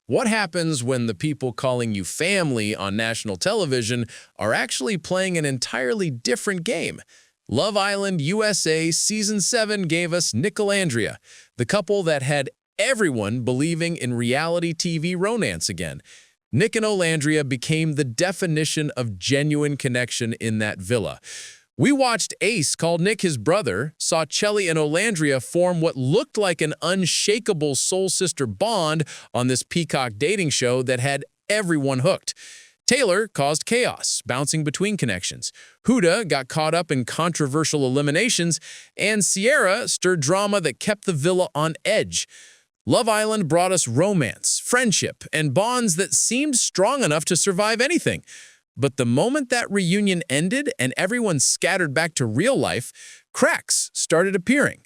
What happens when the people calling you family on national television are actually playing an entirely different game? Love Island USA Season 7 gave us Nicolandria, the couple that had everyone believing in reality TV romance again. Nic and Olandria became the definition of genuine connection in that villa. We watched Ace call Nic his brother, saw Chelley and Olandria form what looked like an unshakable soul-sister bond on this Peacock dating show that had everyone hooked. Taylor caused chaos, bouncing between connections. Huda got caught up in controversial eliminations, and Cierra stirred drama that kept the villa on edge. Love Island brought us romance, friendship, and bonds that seemed strong enough to survive anything. But the moment that reunion ended and everyone scattered back to real life, cracks started appearing.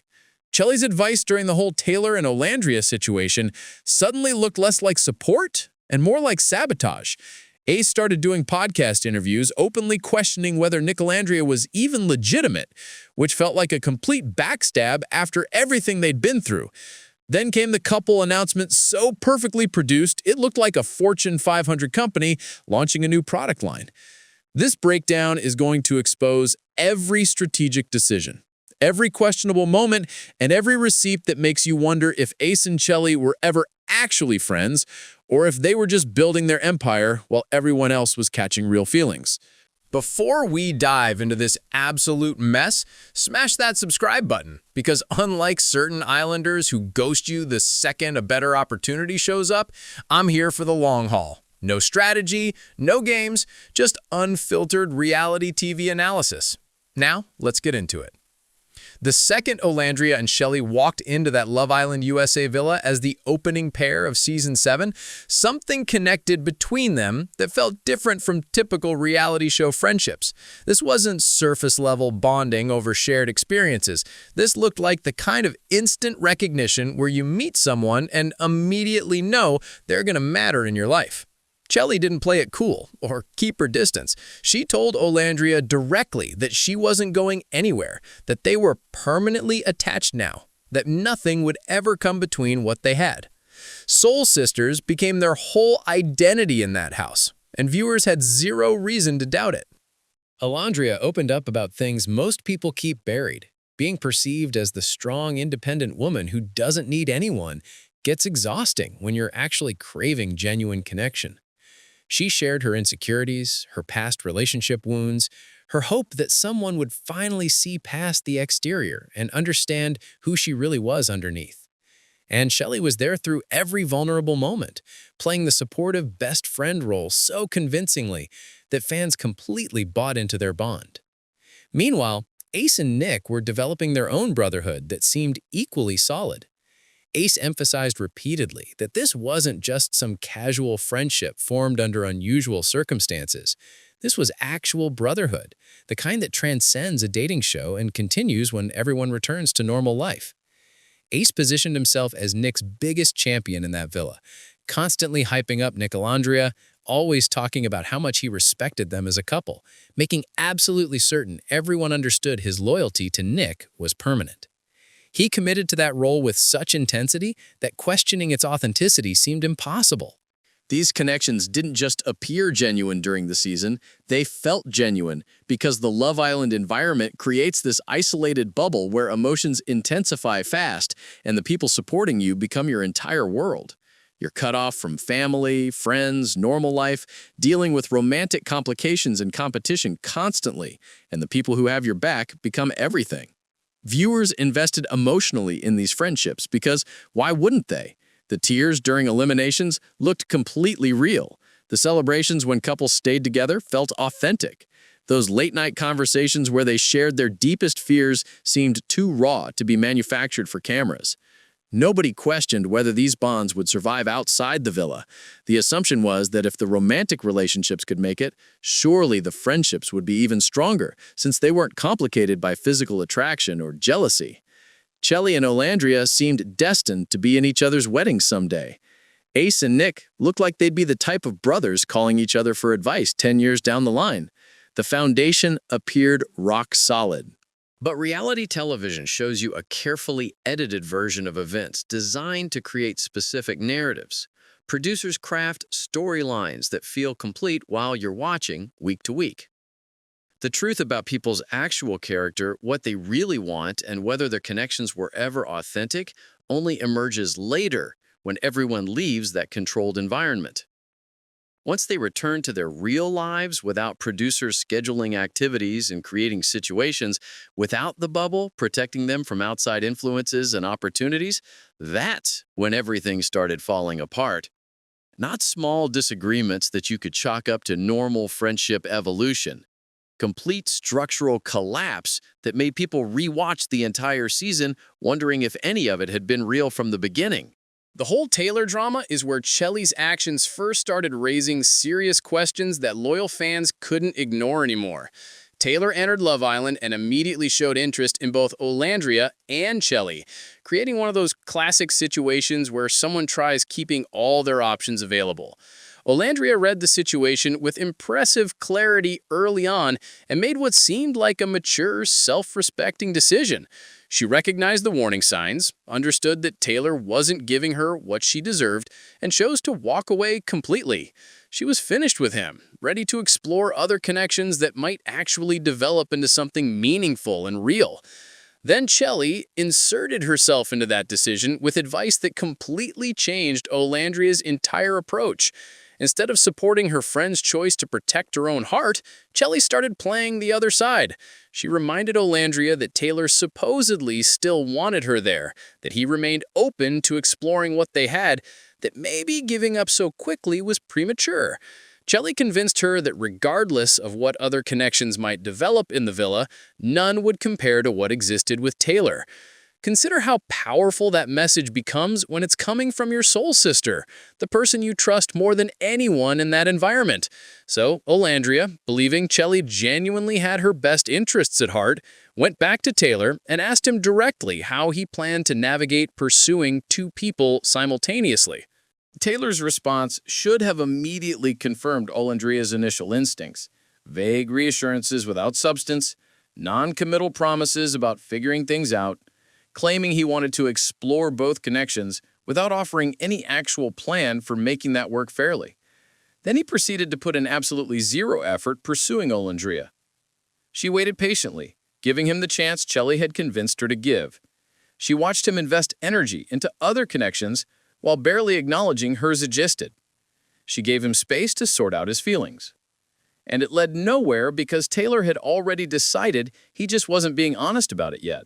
Chelley's advice during the whole Taylor and Olandria situation suddenly looked less like support and more like sabotage. Ace started doing podcast interviews, openly questioning whether Nicolandria was even legitimate, which felt like a complete backstab after everything they'd been through. Then came the couple announcement so perfectly produced, it looked like a Fortune 500 company launching a new product line. This breakdown is going to expose every strategic decision, every questionable moment, and every receipt that makes you wonder if Ace and Chelley were ever actually friends, or if they were just building their empire while everyone else was catching real feelings. Before we dive into this absolute mess, smash that subscribe button, because unlike certain islanders who ghost you the second a better opportunity shows up, I'm here for the long haul. No strategy, no games, just unfiltered reality TV analysis. Now, let's get into it. The second Olandria and Chelley walked into that Love Island USA villa as the opening pair of Season 7, something connected between them that felt different from typical reality show friendships. This wasn't surface-level bonding over shared experiences. This looked like the kind of instant recognition where you meet someone and immediately know they're going to matter in your life. Chelley didn't play it cool or keep her distance. She told Olandria directly that she wasn't going anywhere, that they were permanently attached now, that nothing would ever come between what they had. Soul sisters became their whole identity in that house, and viewers had zero reason to doubt it. Olandria opened up about things most people keep buried. Being perceived as the strong, independent woman who doesn't need anyone gets exhausting when you're actually craving genuine connection. She shared her insecurities, her past relationship wounds, her hope that someone would finally see past the exterior and understand who she really was underneath. And Chelley was there through every vulnerable moment, playing the supportive best friend role so convincingly that fans completely bought into their bond. Meanwhile, Ace and Nic were developing their own brotherhood that seemed equally solid. Ace emphasized repeatedly that this wasn't just some casual friendship formed under unusual circumstances. This was actual brotherhood, the kind that transcends a dating show and continues when everyone returns to normal life. Ace positioned himself as Nic's biggest champion in that villa, constantly hyping up Nicolandria, always talking about how much he respected them as a couple, making absolutely certain everyone understood his loyalty to Nic was permanent. He committed to that role with such intensity that questioning its authenticity seemed impossible. These connections didn't just appear genuine during the season, they felt genuine because the Love Island environment creates this isolated bubble where emotions intensify fast and the people supporting you become your entire world. You're cut off from family, friends, normal life, dealing with romantic complications and competition constantly, and the people who have your back become everything. Viewers invested emotionally in these friendships because why wouldn't they? The tears during eliminations looked completely real. The celebrations when couples stayed together felt authentic. Those late-night conversations where they shared their deepest fears seemed too raw to be manufactured for cameras. Nobody questioned whether these bonds would survive outside the villa. The assumption was that if the romantic relationships could make it, surely the friendships would be even stronger, since they weren't complicated by physical attraction or jealousy. Chelley and Olandria seemed destined to be in each other's weddings someday. Ace and Nic looked like they'd be the type of brothers calling each other for advice 10 years down the line. The foundation appeared rock solid. But reality television shows you a carefully edited version of events designed to create specific narratives. Producers craft storylines that feel complete while you're watching week to week. The truth about people's actual character, what they really want, and whether their connections were ever authentic only emerges later when everyone leaves that controlled environment. Once they return to their real lives without producers scheduling activities and creating situations, without the bubble protecting them from outside influences and opportunities, that's when everything started falling apart. Not small disagreements that you could chalk up to normal friendship evolution. Complete structural collapse that made people rewatch the entire season, wondering if any of it had been real from the beginning. The whole Taylor drama is where Chelley's actions first started raising serious questions that loyal fans couldn't ignore anymore. Taylor entered Love Island and immediately showed interest in both Olandria and Chelley, creating one of those classic situations where someone tries keeping all their options available. Olandria read the situation with impressive clarity early on and made what seemed like a mature, self-respecting decision. She recognized the warning signs, understood that Taylor wasn't giving her what she deserved, and chose to walk away completely. She was finished with him, ready to explore other connections that might actually develop into something meaningful and real. Then Chelley inserted herself into that decision with advice that completely changed Olandria's entire approach. Instead of supporting her friend's choice to protect her own heart, Chelley started playing the other side. She reminded Olandria that Taylor supposedly still wanted her there, that he remained open to exploring what they had, that maybe giving up so quickly was premature. Chelley convinced her that regardless of what other connections might develop in the villa, none would compare to what existed with Taylor. Consider how powerful that message becomes when it's coming from your soul sister, the person you trust more than anyone in that environment. So, Olandria, believing Chelley genuinely had her best interests at heart, went back to Taylor and asked him directly how he planned to navigate pursuing two people simultaneously. Taylor's response should have immediately confirmed Olandria's initial instincts. Vague reassurances without substance, non-committal promises about figuring things out, claiming he wanted to explore both connections without offering any actual plan for making that work fairly. Then he proceeded to put in absolutely zero effort pursuing Olandria. She waited patiently, giving him the chance Chelley had convinced her to give. She watched him invest energy into other connections while barely acknowledging hers existed. She gave him space to sort out his feelings. And it led nowhere because Taylor had already decided he just wasn't being honest about it yet.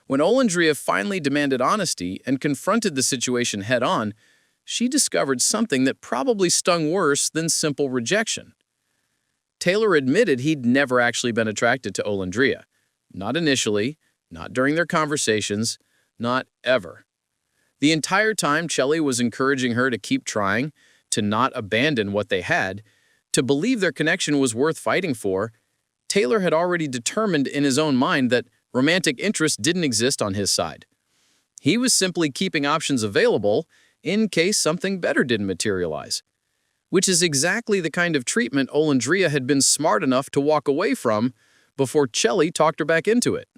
When Olandria finally demanded honesty and confronted the situation head-on, she discovered something that probably stung worse than simple rejection. Taylor admitted he'd never actually been attracted to Olandria. Not initially, not during their conversations, not ever. The entire time Chelley was encouraging her to keep trying, to not abandon what they had, to believe their connection was worth fighting for, Taylor had already determined in his own mind that romantic interest didn't exist on his side. He was simply keeping options available in case something better didn't materialize, which is exactly the kind of treatment Olandria had been smart enough to walk away from before Chelley talked her back into it.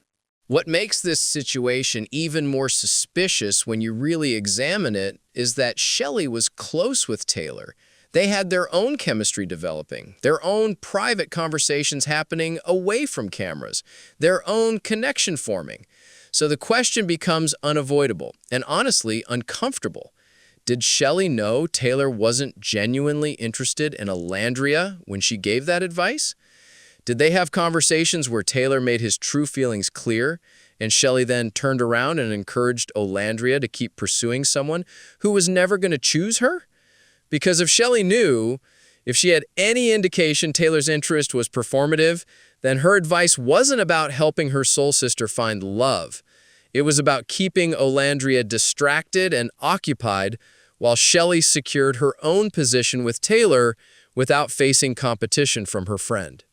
What makes this situation even more suspicious when you really examine it is that Chelley was close with Taylor. They had their own chemistry developing, their own private conversations happening away from cameras, their own connection forming. So the question becomes unavoidable and honestly uncomfortable. Did Chelley know Taylor wasn't genuinely interested in Olandria when she gave that advice? Did they have conversations where Taylor made his true feelings clear and Chelley then turned around and encouraged Olandria to keep pursuing someone who was never going to choose her? Because if Chelley knew, if she had any indication Taylor's interest was performative, then her advice wasn't about helping her soul sister find love. It was about keeping Olandria distracted and occupied while Chelley secured her own position with Taylor without facing competition from her friend.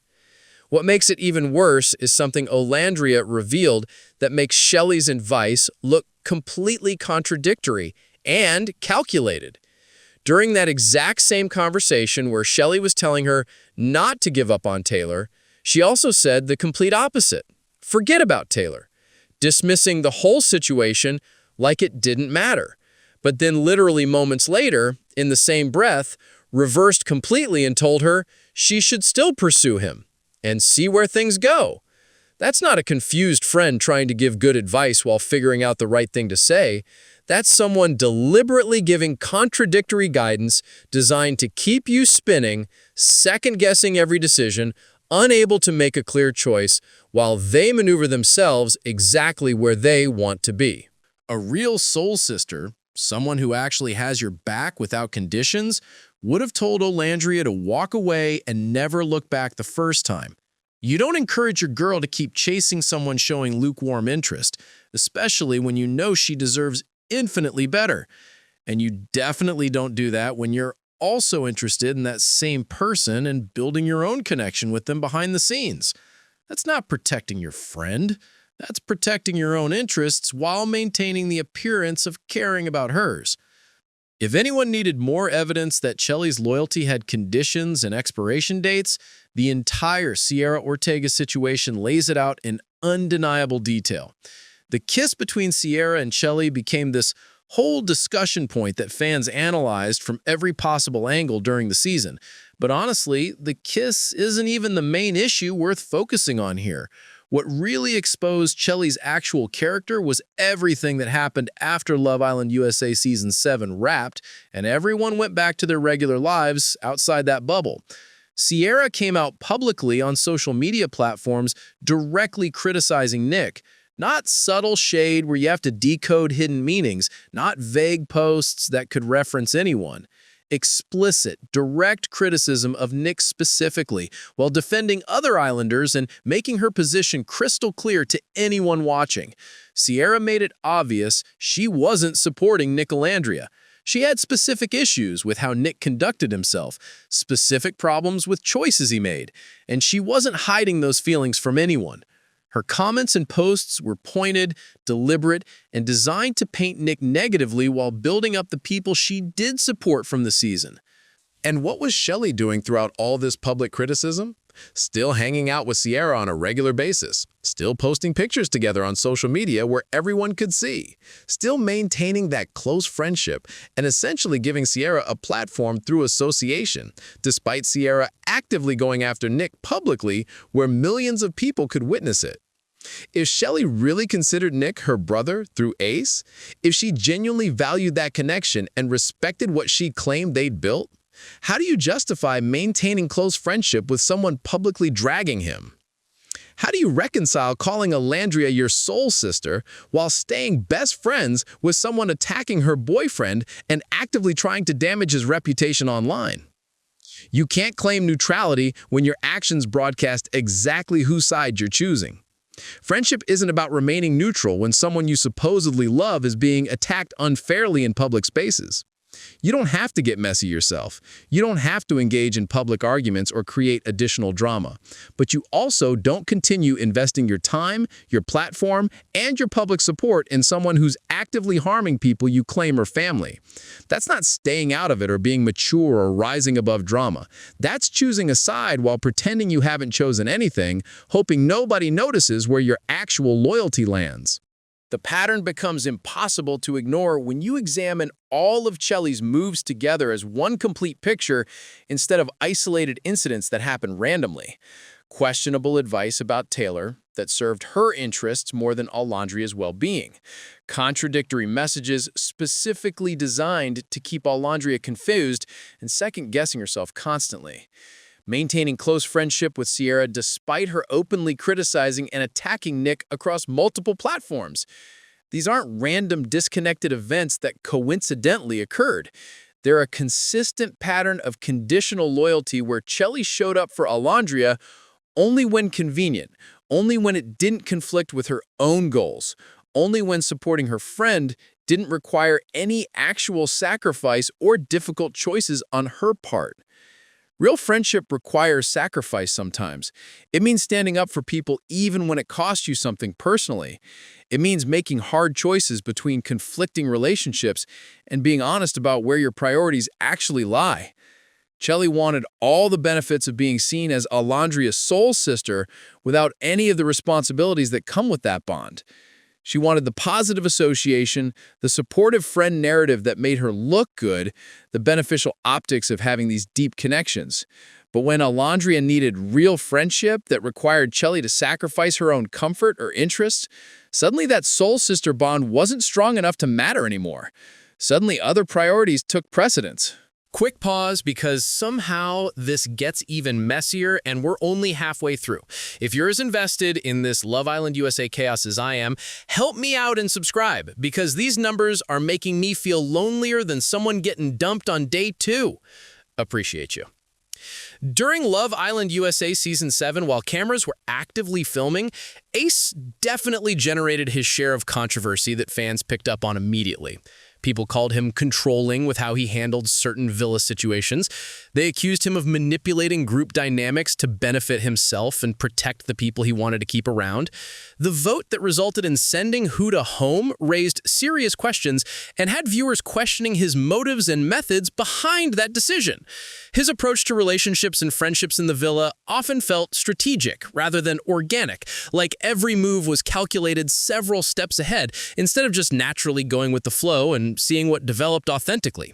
What makes it even worse is something Olandria revealed that makes Chelley's advice look completely contradictory and calculated. During that exact same conversation where Chelley was telling her not to give up on Taylor, she also said the complete opposite. Forget about Taylor, dismissing the whole situation like it didn't matter. but then literally moments later, in the same breath, reversed completely and told her she should still pursue him and see where things go. That's not a confused friend trying to give good advice while figuring out the right thing to say. That's someone deliberately giving contradictory guidance designed to keep you spinning, second-guessing every decision, unable to make a clear choice, while they maneuver themselves exactly where they want to be. A real soul sister, someone who actually has your back without conditions, would have told Olandria to walk away and never look back the first time. You don't encourage your girl to keep chasing someone showing lukewarm interest, especially when you know she deserves infinitely better. And you definitely don't do that when you're also interested in that same person and building your own connection with them behind the scenes. That's not protecting your friend. That's protecting your own interests while maintaining the appearance of caring about hers. If anyone needed more evidence that Chelley's loyalty had conditions and expiration dates, the entire Cierra Ortega situation lays it out in undeniable detail. The kiss between Cierra and Chelley became this whole discussion point that fans analyzed from every possible angle during the season. But honestly, the kiss isn't even the main issue worth focusing on here. What really exposed Chelley's actual character was everything that happened after Love Island USA Season 7 wrapped and everyone went back to their regular lives outside that bubble. Cierra came out publicly on social media platforms directly criticizing Nic. Not subtle shade where you have to decode hidden meanings, not vague posts that could reference anyone. Explicit, direct criticism of Nic specifically, while defending other Islanders and making her position crystal clear to anyone watching. Cierra made it obvious she wasn't supporting Nicolandria. She had specific issues with how Nic conducted himself, specific problems with choices he made, and she wasn't hiding those feelings from anyone. Her comments and posts were pointed, deliberate, and designed to paint Nic negatively while building up the people she did support from the season. And what was Chelley doing throughout all this public criticism? Still hanging out with Cierra on a regular basis, still posting pictures together on social media where everyone could see, still maintaining that close friendship and essentially giving Cierra a platform through association, despite Cierra actively going after Nic publicly where millions of people could witness it. If Chelley really considered Nic her brother through Ace, if she genuinely valued that connection and respected what she claimed they'd built, how do you justify maintaining close friendship with someone publicly dragging him? How do you reconcile calling Olandria your soul sister while staying best friends with someone attacking her boyfriend and actively trying to damage his reputation online? You can't claim neutrality when your actions broadcast exactly whose side you're choosing. Friendship isn't about remaining neutral when someone you supposedly love is being attacked unfairly in public spaces. You don't have to get messy yourself. You don't have to engage in public arguments or create additional drama. But you also don't continue investing your time, your platform, and your public support in someone who's actively harming people you claim are family. That's not staying out of it or being mature or rising above drama. That's choosing a side while pretending you haven't chosen anything, hoping nobody notices where your actual loyalty lands. The pattern becomes impossible to ignore when you examine all of Chelley's moves together as one complete picture instead of isolated incidents that happen randomly. Questionable advice about Taylor that served her interests more than Olandria's well-being. Contradictory messages specifically designed to keep Olandria confused and second-guessing herself constantly. Maintaining close friendship with Cierra despite her openly criticizing and attacking Nic across multiple platforms. These aren't random disconnected events that coincidentally occurred. They're a consistent pattern of conditional loyalty where Chelley showed up for Olandria only when convenient, only when it didn't conflict with her own goals, only when supporting her friend didn't require any actual sacrifice or difficult choices on her part. Real friendship requires sacrifice sometimes. It means standing up for people even when it costs you something personally. It means making hard choices between conflicting relationships and being honest about where your priorities actually lie. Chelley wanted all the benefits of being seen as Olandria's soul sister without any of the responsibilities that come with that bond. She wanted the positive association, the supportive friend narrative that made her look good, the beneficial optics of having these deep connections. But when Olandria needed real friendship that required Chelley to sacrifice her own comfort or interests, suddenly that soul sister bond wasn't strong enough to matter anymore. Suddenly other priorities took precedence. Quick pause, because somehow this gets even messier and we're only halfway through. If you're as invested in this Love Island USA chaos as I am, help me out and subscribe, because these numbers are making me feel lonelier than someone getting dumped on day 2. Appreciate you. During Love Island USA Season 7, while cameras were actively filming, Ace definitely generated his share of controversy that fans picked up on immediately. People called him controlling with how he handled certain villa situations. They accused him of manipulating group dynamics to benefit himself and protect the people he wanted to keep around. The vote that resulted in sending Huda home raised serious questions and had viewers questioning his motives and methods behind that decision. His approach to relationships and friendships in the villa often felt strategic rather than organic, like every move was calculated several steps ahead instead of just naturally going with the flow and seeing what developed authentically.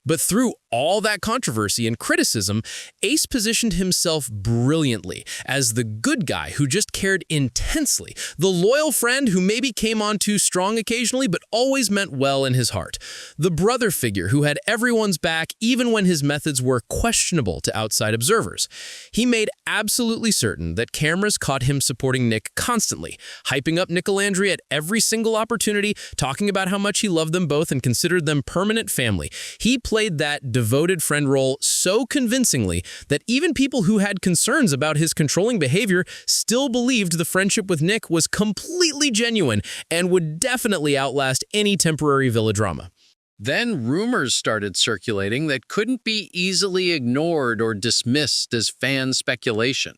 But through all that controversy and criticism, Ace positioned himself brilliantly as the good guy who just cared intensely, the loyal friend who maybe came on too strong occasionally but always meant well in his heart, the brother figure who had everyone's back even when his methods were questionable to outside observers. He made absolutely certain that cameras caught him supporting Nic constantly, hyping up Nicolandria at every single opportunity, talking about how much he loved them both and considered them permanent family. He played that devoted friend role so convincingly that even people who had concerns about his controlling behavior still believed the friendship with Nic was completely genuine and would definitely outlast any temporary villa drama. Then rumors started circulating that couldn't be easily ignored or dismissed as fan speculation.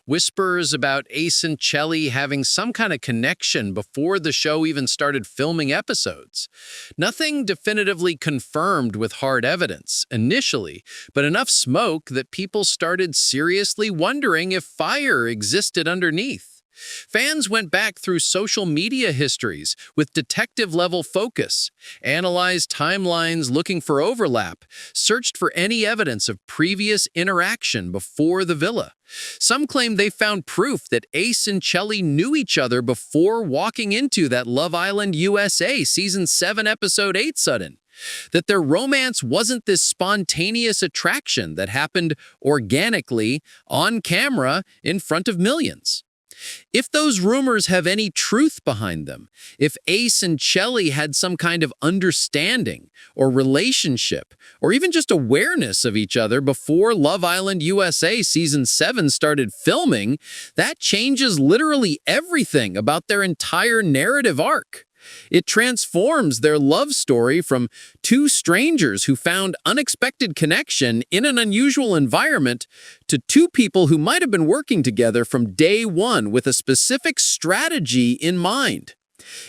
Whispers about Ace and Chelley having some kind of connection before the show even started filming episodes. Nothing definitively confirmed with hard evidence initially, but enough smoke that people started seriously wondering if fire existed underneath. Fans went back through social media histories with detective-level focus, analyzed timelines looking for overlap, searched for any evidence of previous interaction before the villa. Some claim they found proof that Ace and Chelley knew each other before walking into that Love Island USA Season 7 Episode 8 sudden. That their romance wasn't this spontaneous attraction that happened organically on camera in front of millions. If those rumors have any truth behind them, if Ace and Chelley had some kind of understanding or relationship or even just awareness of each other before Love Island USA Season 7 started filming, that changes literally everything about their entire narrative arc. It transforms their love story from two strangers who found unexpected connection in an unusual environment to two people who might have been working together from day one with a specific strategy in mind.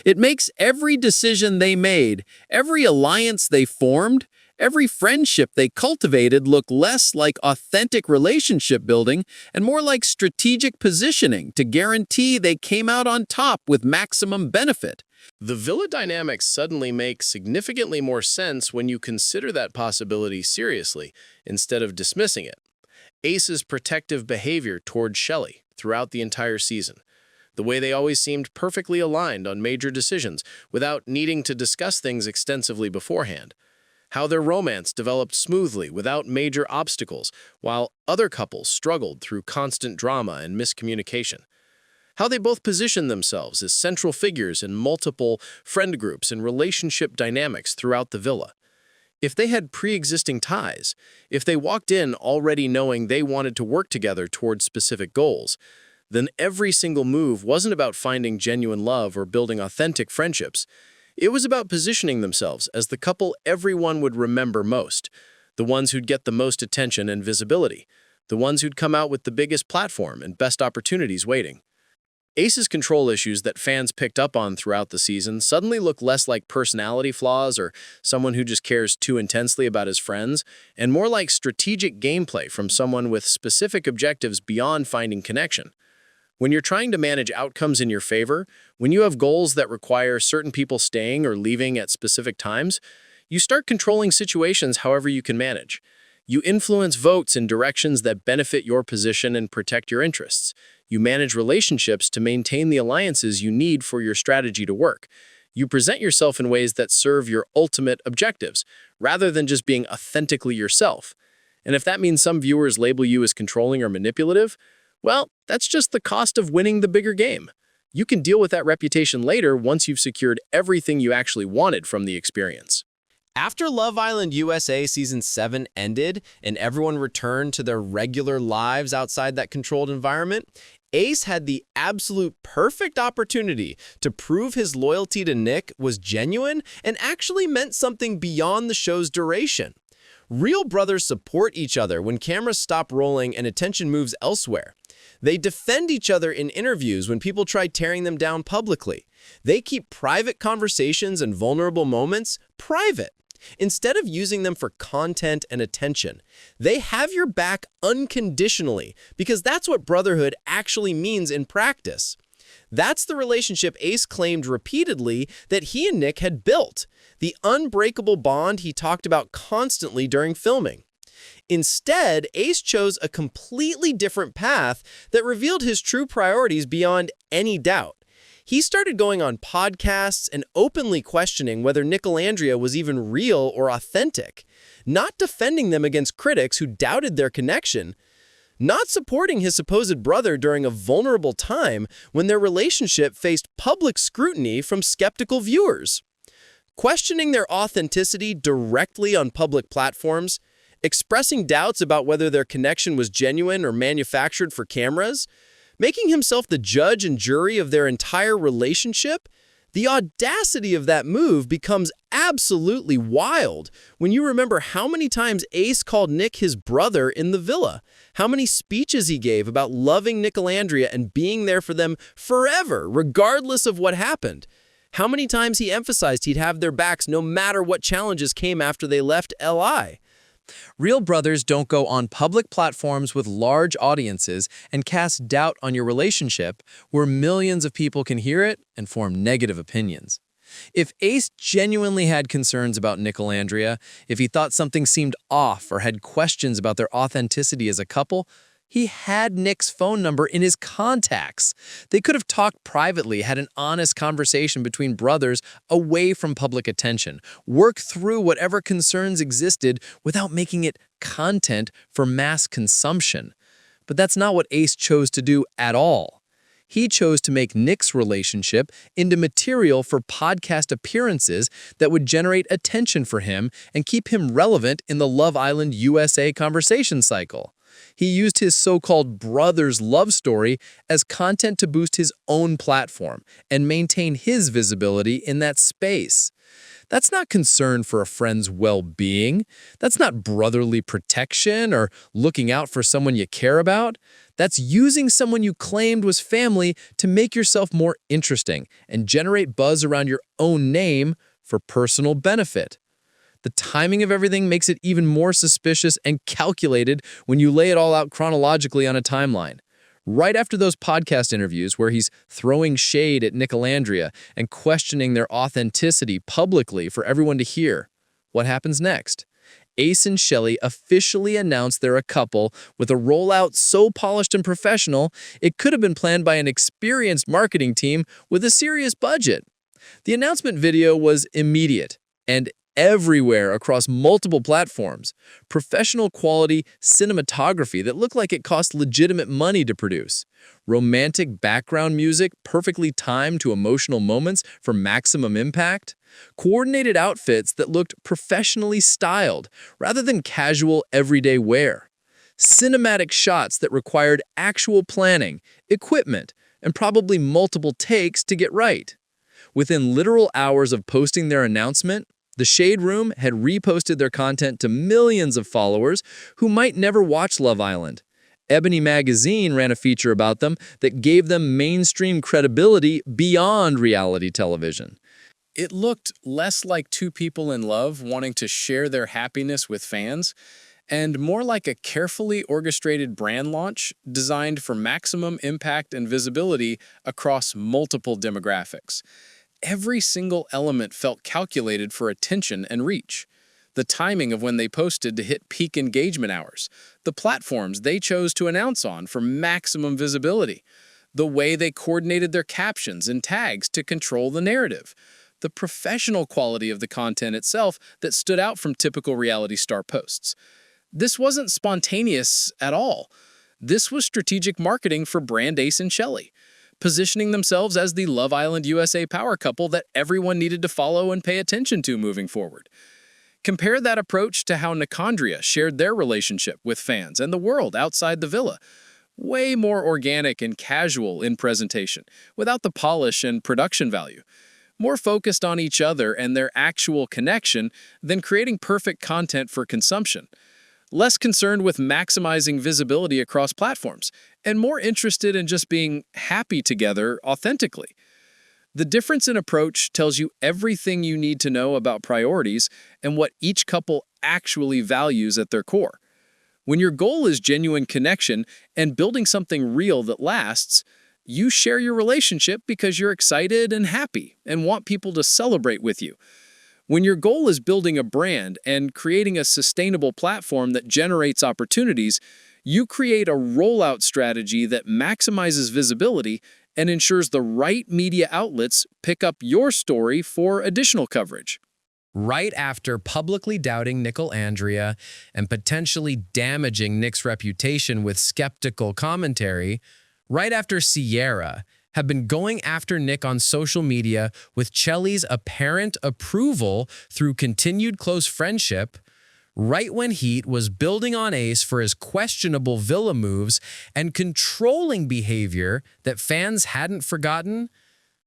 It makes every decision they made, every alliance they formed, every friendship they cultivated look less like authentic relationship building and more like strategic positioning to guarantee they came out on top with maximum benefit. The villa dynamics suddenly make significantly more sense when you consider that possibility seriously, instead of dismissing it. Ace's protective behavior toward Chelley throughout the entire season, the way they always seemed perfectly aligned on major decisions without needing to discuss things extensively beforehand, how their romance developed smoothly without major obstacles while other couples struggled through constant drama and miscommunication, how they both positioned themselves as central figures in multiple friend groups and relationship dynamics throughout the villa. If they had pre-existing ties, if they walked in already knowing they wanted to work together towards specific goals, then every single move wasn't about finding genuine love or building authentic friendships. It was about positioning themselves as the couple everyone would remember most, the ones who'd get the most attention and visibility, the ones who'd come out with the biggest platform and best opportunities waiting. Ace's control issues that fans picked up on throughout the season suddenly look less like personality flaws or someone who just cares too intensely about his friends, and more like strategic gameplay from someone with specific objectives beyond finding connection. When you're trying to manage outcomes in your favor, when you have goals that require certain people staying or leaving at specific times, you start controlling situations however you can manage. You influence votes in directions that benefit your position and protect your interests. You manage relationships to maintain the alliances you need for your strategy to work. You present yourself in ways that serve your ultimate objectives, rather than just being authentically yourself. And if that means some viewers label you as controlling or manipulative, well, that's just the cost of winning the bigger game. You can deal with that reputation later once you've secured everything you actually wanted from the experience. After Love Island USA Season 7 ended and everyone returned to their regular lives outside that controlled environment, Ace had the absolute perfect opportunity to prove his loyalty to Nic was genuine and actually meant something beyond the show's duration. Real brothers support each other when cameras stop rolling and attention moves elsewhere. They defend each other in interviews when people try tearing them down publicly. They keep private conversations and vulnerable moments private. Instead of using them for content and attention, they have your back unconditionally because that's what brotherhood actually means in practice. That's the relationship Ace claimed repeatedly that he and Nic had built, the unbreakable bond he talked about constantly during filming. Instead, Ace chose a completely different path that revealed his true priorities beyond any doubt. He started going on podcasts and openly questioning whether Nicolandria was even real or authentic, not defending them against critics who doubted their connection, not supporting his supposed brother during a vulnerable time when their relationship faced public scrutiny from skeptical viewers, questioning their authenticity directly on public platforms, expressing doubts about whether their connection was genuine or manufactured for cameras, making himself the judge and jury of their entire relationship. The audacity of that move becomes absolutely wild when you remember how many times Ace called Nic his brother in the villa, how many speeches he gave about loving Nicolandria and being there for them forever, regardless of what happened, how many times he emphasized he'd have their backs no matter what challenges came after they left LI. Real brothers don't go on public platforms with large audiences and cast doubt on your relationship where millions of people can hear it and form negative opinions. If Ace genuinely had concerns about Nicolandria, if he thought something seemed off or had questions about their authenticity as a couple, he had Nic's phone number in his contacts. They could have talked privately, had an honest conversation between brothers away from public attention, worked through whatever concerns existed without making it content for mass consumption. But that's not what Ace chose to do at all. He chose to make Nic's relationship into material for podcast appearances that would generate attention for him and keep him relevant in the Love Island USA conversation cycle. He used his so-called brother's love story as content to boost his own platform and maintain his visibility in that space. That's not concern for a friend's well-being. That's not brotherly protection or looking out for someone you care about. That's using someone you claimed was family to make yourself more interesting and generate buzz around your own name for personal benefit. The timing of everything makes it even more suspicious and calculated when you lay it all out chronologically on a timeline. Right after those podcast interviews where he's throwing shade at Nicolandria and questioning their authenticity publicly for everyone to hear, what happens next? Ace and Chelley officially announced they're a couple with a rollout so polished and professional, it could have been planned by an experienced marketing team with a serious budget. The announcement video was immediate and everywhere across multiple platforms. Professional quality cinematography that looked like it cost legitimate money to produce. Romantic background music perfectly timed to emotional moments for maximum impact. Coordinated outfits that looked professionally styled rather than casual everyday wear. Cinematic shots that required actual planning, equipment, and probably multiple takes to get right. Within literal hours of posting their announcement, the Shade Room had reposted their content to millions of followers who might never watch Love Island. Ebony Magazine ran a feature about them that gave them mainstream credibility beyond reality television. It looked less like two people in love wanting to share their happiness with fans and more like a carefully orchestrated brand launch designed for maximum impact and visibility across multiple demographics. Every single element felt calculated for attention and reach. The timing of when they posted to hit peak engagement hours, the platforms they chose to announce on for maximum visibility, the way they coordinated their captions and tags to control the narrative, the professional quality of the content itself that stood out from typical reality star posts. This wasn't spontaneous at all. This was strategic marketing for brand Ace and Chelley, positioning themselves as the Love Island USA power couple that everyone needed to follow and pay attention to moving forward. Compare that approach to how Nicolandria shared their relationship with fans and the world outside the villa. Way more organic and casual in presentation, without the polish and production value. More focused on each other and their actual connection than creating perfect content for consumption. Less concerned with maximizing visibility across platforms, and more interested in just being happy together authentically. The difference in approach tells you everything you need to know about priorities and what each couple actually values at their core. When your goal is genuine connection and building something real that lasts, you share your relationship because you're excited and happy and want people to celebrate with you. When your goal is building a brand and creating a sustainable platform that generates opportunities, you create a rollout strategy that maximizes visibility and ensures the right media outlets pick up your story for additional coverage. Right after publicly doubting Nicolandria and potentially damaging Nic's reputation with skeptical commentary, right after Cierra had been going after Nic on social media with Chelley's apparent approval through continued close friendship, right when heat was building on Ace for his questionable villa moves and controlling behavior that fans hadn't forgotten,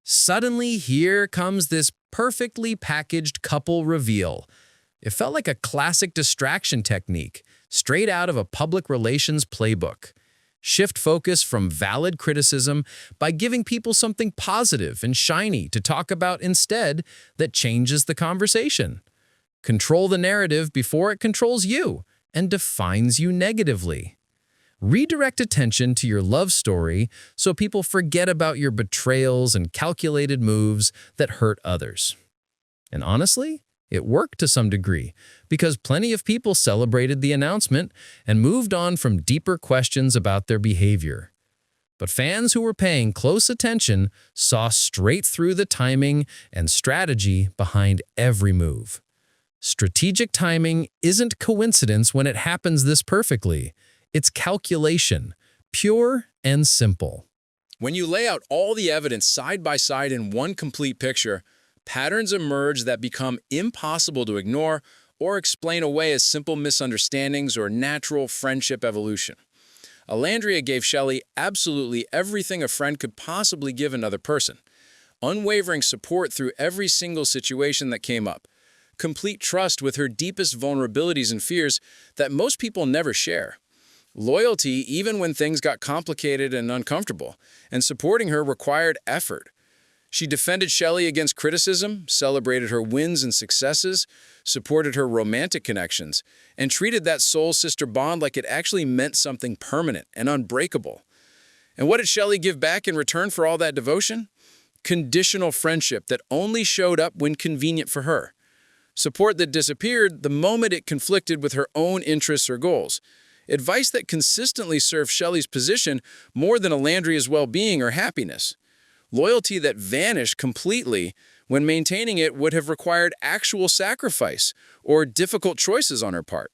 suddenly here comes this perfectly packaged couple reveal. It felt like a classic distraction technique, straight out of a public relations playbook. Shift focus from valid criticism by giving people something positive and shiny to talk about instead that changes the conversation. Control the narrative before it controls you and defines you negatively. Redirect attention to your love story so people forget about your betrayals and calculated moves that hurt others. And honestly, it worked to some degree because plenty of people celebrated the announcement and moved on from deeper questions about their behavior. But fans who were paying close attention saw straight through the timing and strategy behind every move. Strategic timing isn't coincidence when it happens this perfectly. It's calculation, pure and simple. When you lay out all the evidence side by side in one complete picture, patterns emerge that become impossible to ignore or explain away as simple misunderstandings or natural friendship evolution. Olandria gave Chelley absolutely everything a friend could possibly give another person. Unwavering support through every single situation that came up. Complete trust with her deepest vulnerabilities and fears that most people never share. Loyalty even when things got complicated and uncomfortable, and supporting her required effort. She defended Chelley against criticism, celebrated her wins and successes, supported her romantic connections, and treated that soul sister bond like it actually meant something permanent and unbreakable. And what did Chelley give back in return for all that devotion? Conditional friendship that only showed up when convenient for her. Support that disappeared the moment it conflicted with her own interests or goals. Advice that consistently served Chelley's position more than Olandria's well-being or happiness. Loyalty that vanished completely when maintaining it would have required actual sacrifice or difficult choices on her part.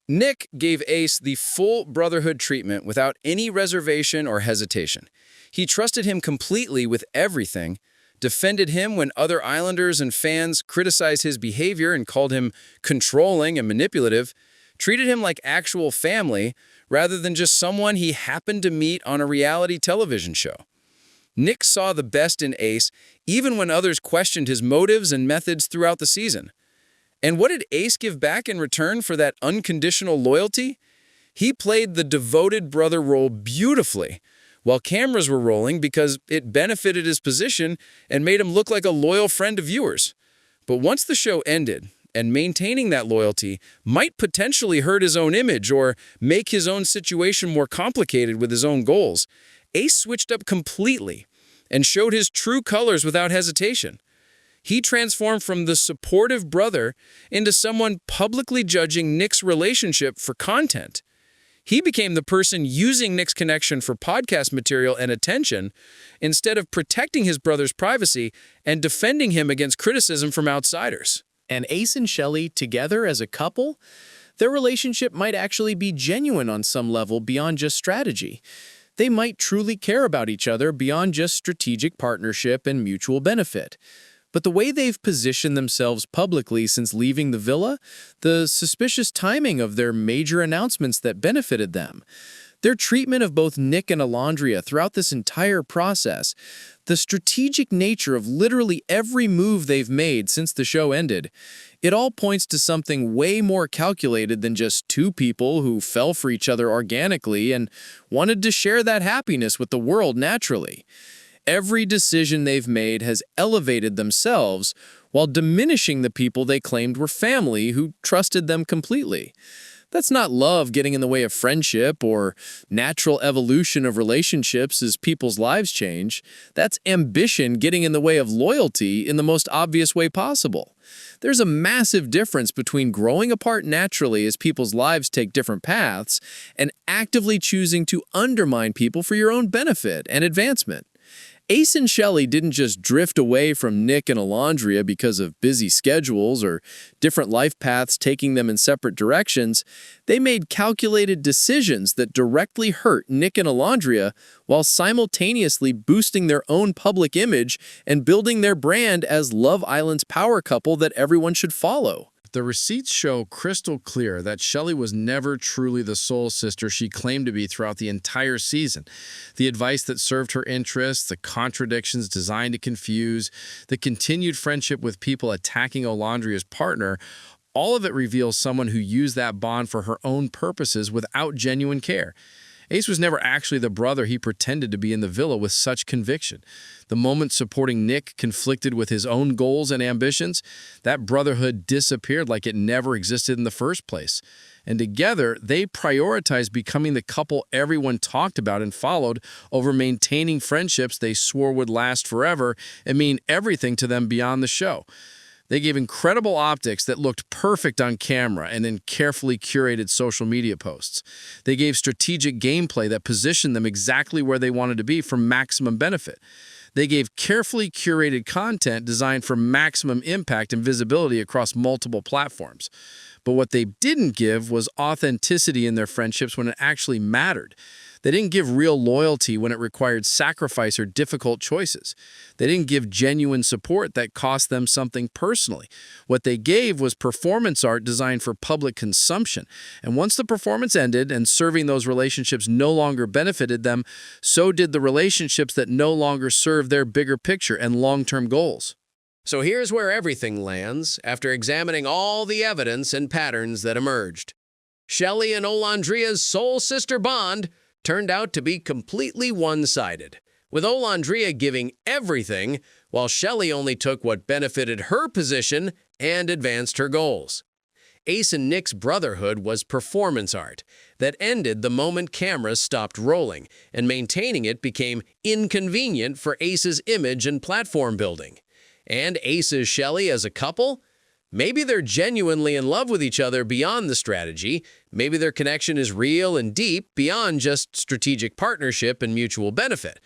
Nic gave Ace the full brotherhood treatment without any reservation or hesitation. He trusted him completely with everything, defended him when other Islanders and fans criticized his behavior and called him controlling and manipulative, treated him like actual family rather than just someone he happened to meet on a reality television show. Nic saw the best in Ace even when others questioned his motives and methods throughout the season. And what did Ace give back in return for that unconditional loyalty? He played the devoted brother role beautifully while cameras were rolling because it benefited his position and made him look like a loyal friend to viewers. But once the show ended, And maintaining that loyalty might potentially hurt his own image or make his own situation more complicated with his own goals. Ace switched up completely and showed his true colors without hesitation. He transformed from the supportive brother into someone publicly judging Nic's relationship for content. He became the person using Nic's connection for podcast material and attention instead of protecting his brother's privacy and defending him against criticism from outsiders. And Ace and Chelley, together as a couple, their relationship might actually be genuine on some level beyond just strategy. They might truly care about each other beyond just strategic partnership and mutual benefit. But the way they've positioned themselves publicly since leaving the villa, the suspicious timing of their major announcements that benefited them, their treatment of both Nic and Olandria throughout this entire process, the strategic nature of literally every move they've made since the show ended, it all points to something way more calculated than just two people who fell for each other organically and wanted to share that happiness with the world naturally. Every decision they've made has elevated themselves while diminishing the people they claimed were family who trusted them completely. That's not love getting in the way of friendship or natural evolution of relationships as people's lives change. That's ambition getting in the way of loyalty in the most obvious way possible. There's a massive difference between growing apart naturally as people's lives take different paths and actively choosing to undermine people for your own benefit and advancement. Ace and Chelley didn't just drift away from Nic and Olandria because of busy schedules or different life paths taking them in separate directions. They made calculated decisions that directly hurt Nic and Olandria while simultaneously boosting their own public image and building their brand as Love Island's power couple that everyone should follow. The receipts show crystal clear that Chelley was never truly the soul sister she claimed to be throughout the entire season. The advice that served her interests, the contradictions designed to confuse, the continued friendship with people attacking Olandria's partner, all of it reveals someone who used that bond for her own purposes without genuine care. Ace was never actually the brother he pretended to be in the villa with such conviction. The moment supporting Nic conflicted with his own goals and ambitions, that brotherhood disappeared like it never existed in the first place. And together, they prioritized becoming the couple everyone talked about and followed over maintaining friendships they swore would last forever and mean everything to them beyond the show. They gave incredible optics that looked perfect on camera and in carefully curated social media posts. They gave strategic gameplay that positioned them exactly where they wanted to be for maximum benefit. They gave carefully curated content designed for maximum impact and visibility across multiple platforms. But what they didn't give was authenticity in their friendships when it actually mattered. They didn't give real loyalty when it required sacrifice or difficult choices. They didn't give genuine support that cost them something personally. What they gave was performance art designed for public consumption. And once the performance ended and serving those relationships no longer benefited them, so did the relationships that no longer served their bigger picture and long-term goals. So here's where everything lands after examining all the evidence and patterns that emerged. Chelley and Olandria's soul sister bond turned out to be completely one-sided, with Olandria giving everything, while Chelley only took what benefited her position and advanced her goals. Ace and Nic's brotherhood was performance art that ended the moment cameras stopped rolling, and maintaining it became inconvenient for Ace's image and platform building. And Ace's Chelley as a couple? Maybe they're genuinely in love with each other beyond the strategy. Maybe their connection is real and deep beyond just strategic partnership and mutual benefit.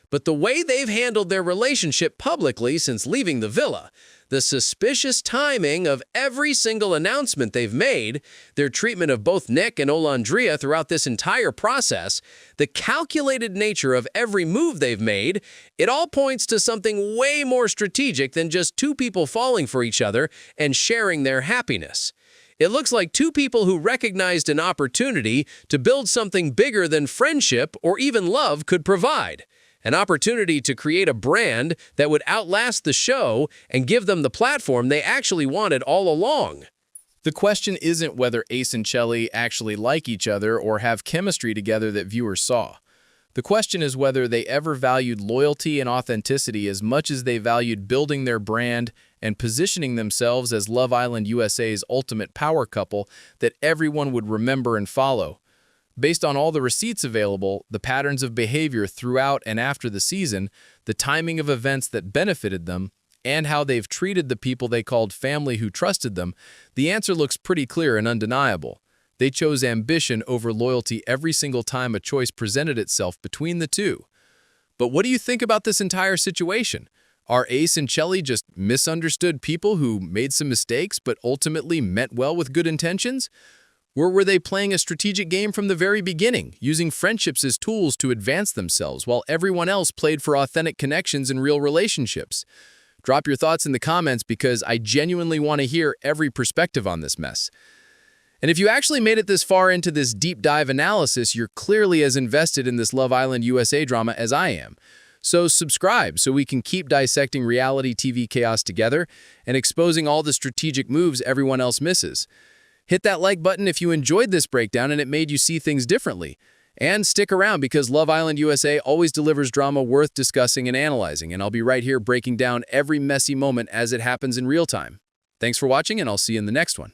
But the way they've handled their relationship publicly since leaving the villa, the suspicious timing of every single announcement they've made, their treatment of both Nic and Olandria throughout this entire process, the calculated nature of every move they've made, it all points to something way more strategic than just two people falling for each other and sharing their happiness. It looks like two people who recognized an opportunity to build something bigger than friendship or even love could provide. An opportunity to create a brand that would outlast the show and give them the platform they actually wanted all along. The question isn't whether Ace and Chelley actually like each other or have chemistry together that viewers saw. The question is whether they ever valued loyalty and authenticity as much as they valued building their brand and positioning themselves as Love Island USA's ultimate power couple that everyone would remember and follow. Based on all the receipts available, the patterns of behavior throughout and after the season, the timing of events that benefited them, and how they've treated the people they called family who trusted them, the answer looks pretty clear and undeniable. They chose ambition over loyalty every single time a choice presented itself between the two. But what do you think about this entire situation? Are Ace and Chelley just misunderstood people who made some mistakes but ultimately meant well with good intentions? Or were they playing a strategic game from the very beginning, using friendships as tools to advance themselves while everyone else played for authentic connections and real relationships? Drop your thoughts in the comments because I genuinely want to hear every perspective on this mess. And if you actually made it this far into this deep dive analysis, you're clearly as invested in this Love Island USA drama as I am. So subscribe so we can keep dissecting reality TV chaos together and exposing all the strategic moves everyone else misses. Hit that like button if you enjoyed this breakdown and it made you see things differently. And stick around because Love Island USA always delivers drama worth discussing and analyzing, and I'll be right here breaking down every messy moment as it happens in real time. Thanks for watching, and I'll see you in the next one.